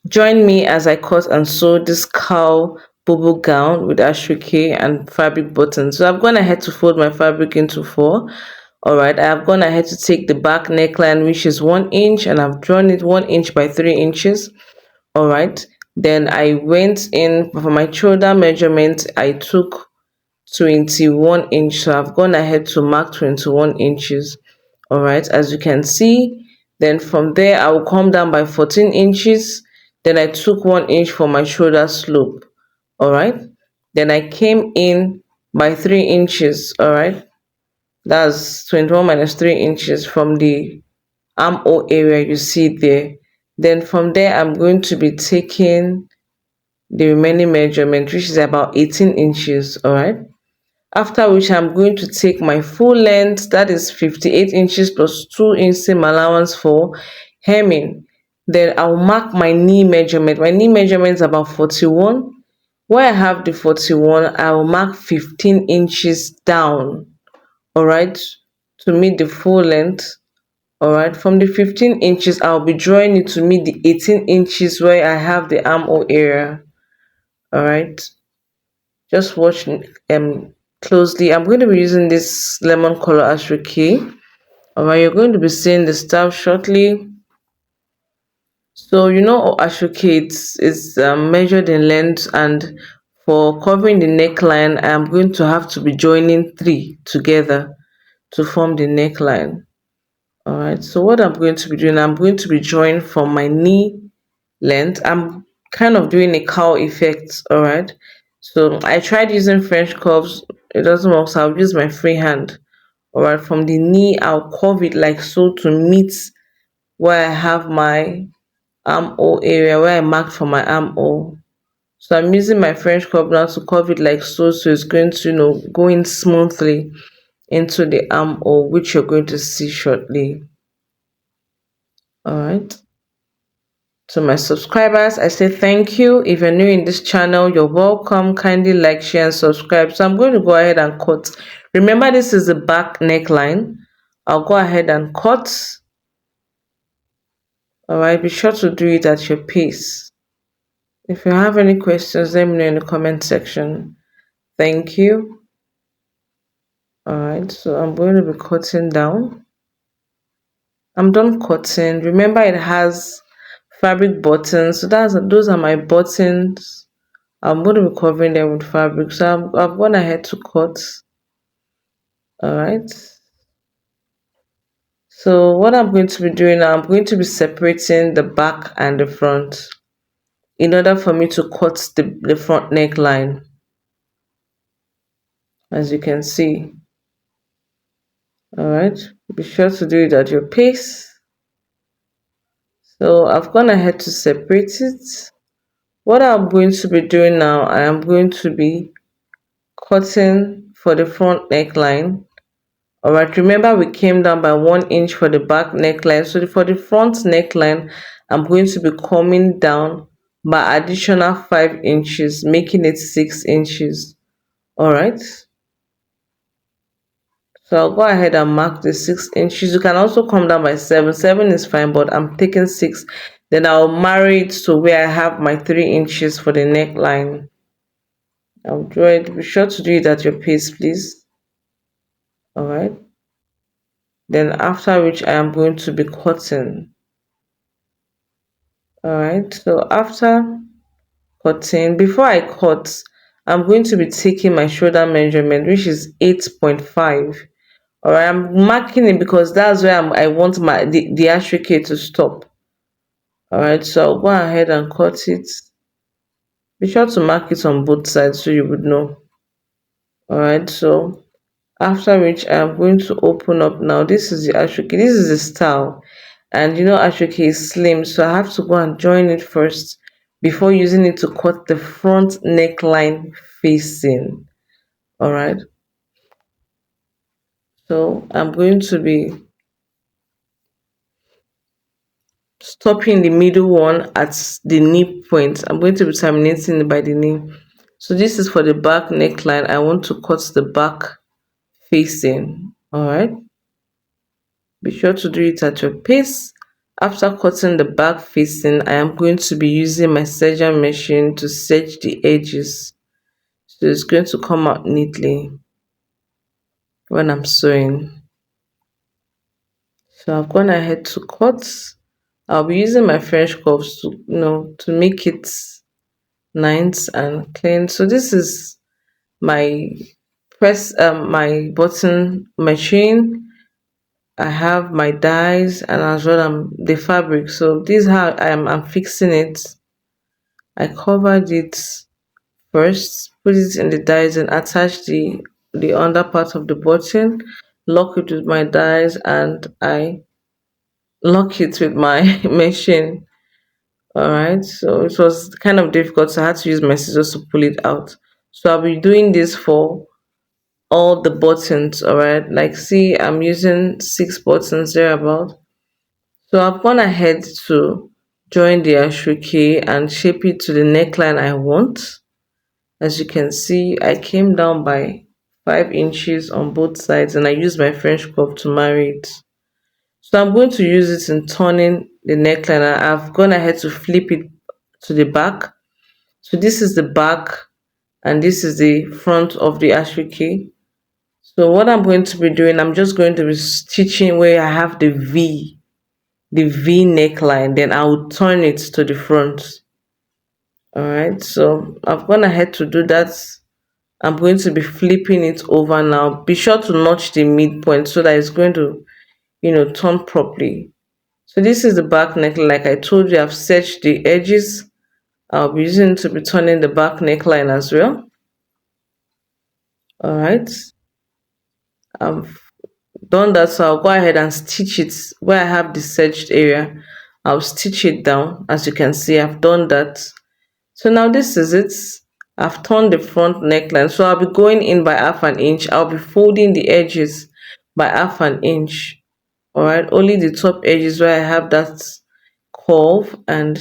Join me as I cut and sew this cowl bubble gown with Asoke and fabric buttons. So I've gone ahead to fold my fabric into four. Alright, I have gone ahead to take the back neckline, which is 1 inch, and I've drawn it 1 inch by 3 inches. Alright, then I went in for my shoulder measurement. I took 21 inch, so I've gone ahead to mark 21 inches. Alright, as you can see, then from there I will come down by 14 inches. Then I took 1 inch for my shoulder slope. Alright, then I came in by 3 inches. Alright, that's 21 minus 3 inches from the armhole area you see there. Then from there I'm going to be taking the remaining measurement, which is about 18 inches. Alright, after which I'm going to take my full length, that is 58 inches plus 2 inch seam allowance for hemming. Then I'll mark my knee measurement. My knee measurement is about 41. Where I have the 41, I will mark 15 inches down, alright, to meet the full length. Alright, from the 15 inches, I'll be drawing it to meet the 18 inches where I have the armhole area. Alright, just watch closely. I'm going to be using this lemon color Asoke. Alright, you're going to be seeing the staff shortly. So you know Asoke is measured in length, and for covering the neckline I'm going to have to be joining three together to form the neckline. Alright, so what I'm going to be doing, I'm going to be drawing from my knee length. I'm kind of doing a cowl effect. Alright, so I tried using French curves, it doesn't work, so I'll use my free hand. Alright, from the knee I'll curve it like so to meet where I have my armhole area, where I marked for my armhole. So I'm using my French curve now to curve it like so, so it's going to, go in smoothly into the armhole, which you're going to see shortly. Alright, to my subscribers, I say thank you. If you're new in this channel, you're welcome. Kindly like, share, and subscribe. So I'm going to go ahead and cut. Remember, this is the back neckline. I'll go ahead and cut. Alright, be sure to do it at your pace. If you have any questions, let me know in the comment section. Thank you. Alright, so I'm going to be cutting down. I'm done cutting. Remember, it has fabric buttons, so those are my buttons. I'm going to be covering them with fabric, so I've gone ahead to cut. Alright, so what I'm going to be doing now, I'm going to be separating the back and the front in order for me to cut the front neckline, as you can see. Alright, be sure to do it at your pace. So I've gone ahead to separate it. What I'm going to be doing now, I am going to be cutting for the front neckline. Alright, remember we came down by 1 inch for the back neckline. So for the front neckline, I'm going to be coming down by additional 5 inches, making it 6 inches. Alright, so I'll go ahead and mark the 6 inches. You can also come down by 7. 7 is fine, but I'm taking 6. Then I'll marry it to where I have my 3 inches for the neckline. I'll draw it. Be sure to do it at your pace, please. Alright. Then after which I am going to be cutting. Alright, so after cutting, before I cut, I'm going to be taking my shoulder measurement, which is 8.5. Alright, I'm marking it because that's where I want the Asoke to stop. Alright, so I'll go ahead and cut it. Be sure to mark it on both sides so you would know. Alright, so after which I'm going to open up now. This is the Asoke. This is the style. And you know Asoke is slim, so I have to go and join it first before using it to cut the front neckline facing. Alright, so I'm going to be stopping the middle one at the knee point. I'm going to be terminating it by the knee. So this is for the back neckline. I want to cut the back facing. Alright, be sure to do it at your pace. After cutting the back facing, I am going to be using my serger machine to serge the edges. So it's going to come out neatly when I'm sewing. So I've gone ahead to cut. I'll be using my French curves to to make it nice and clean. So this is my my button machine. I have my dies and as well the fabric. So this is how I'm fixing it. I covered it first, put it in the dies and attach the under part of the button, lock it with my dies, and I lock it with my machine. All right, so it was kind of difficult, so I had to use my scissors to pull it out. So I'll be doing this for all the buttons. All right, like see, I'm using 6 buttons thereabout. So I've gone ahead to join the Asoke and shape it to the neckline I want. As you can see, I came down by 5 inches on both sides and I used my French curve to marry it. So I'm going to use it in turning the neckline. I've gone ahead to flip it to the back. So this is the back and this is the front of the Asoke. So what I'm going to be doing, I'm just going to be stitching where I have the V neckline, then I'll turn it to the front. All right, so I've gone ahead to do that. I'm going to be flipping it over now. Be sure to notch the midpoint so that it's going to, turn properly. So this is the back neckline. Like I told you, I've set the edges. I'll be using it to be turning the back neckline as well. All right, I've done that, so I'll go ahead and stitch it where I have the serged area. I'll stitch it down. As you can see, I've done that. So now this is it. I've turned the front neckline. So I'll be going in by half an inch. I'll be folding the edges by half an inch. Alright, only the top edges where I have that curve and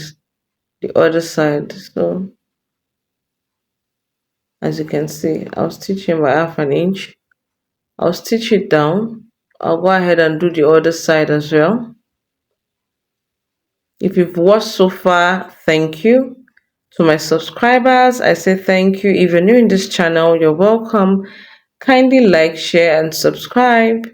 the other side. So as you can see, I'll stitch in by half an inch. I'll stitch it down. I'll go ahead and do the other side as well. If you've watched so far, thank you. To my subscribers, I say thank you. If you're new in this channel, you're welcome. Kindly like, share, and subscribe.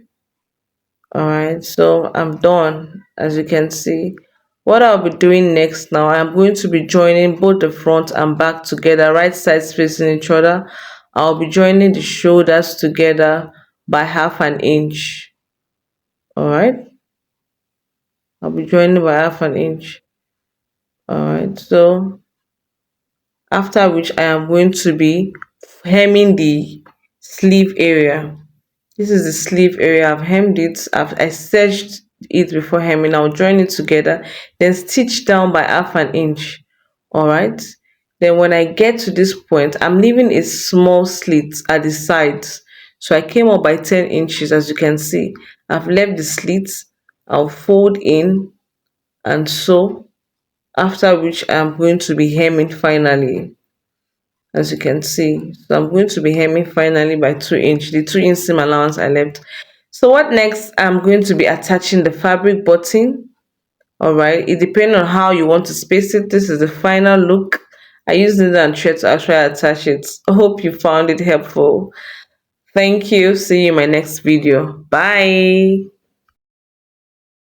Alright, so I'm done. As you can see, what I'll be doing next now, I'm going to be joining both the front and back together, right sides facing each other. I'll be joining the shoulders together by half an inch. Alright, I'll be joining by half an inch. Alright, so after which I am going to be hemming the sleeve area. This is the sleeve area. I've hemmed it. I serged it before hemming. I'll join it together, then stitch down by half an inch. All right. Then when I get to this point, I'm leaving a small slit at the sides. So I came up by 10 inches, as you can see. I've left the slits. I'll fold in and sew. After which I'm going to be hemming finally, as you can see. So I'm going to be hemming finally by 2 inch, the 2 inch seam allowance I left. So what next? I'm going to be attaching the fabric button. All right, it depends on how you want to space it. This is the final look. I used needle and thread to actually attach it. I hope you found it helpful. Thank you. See you in my next video. Bye.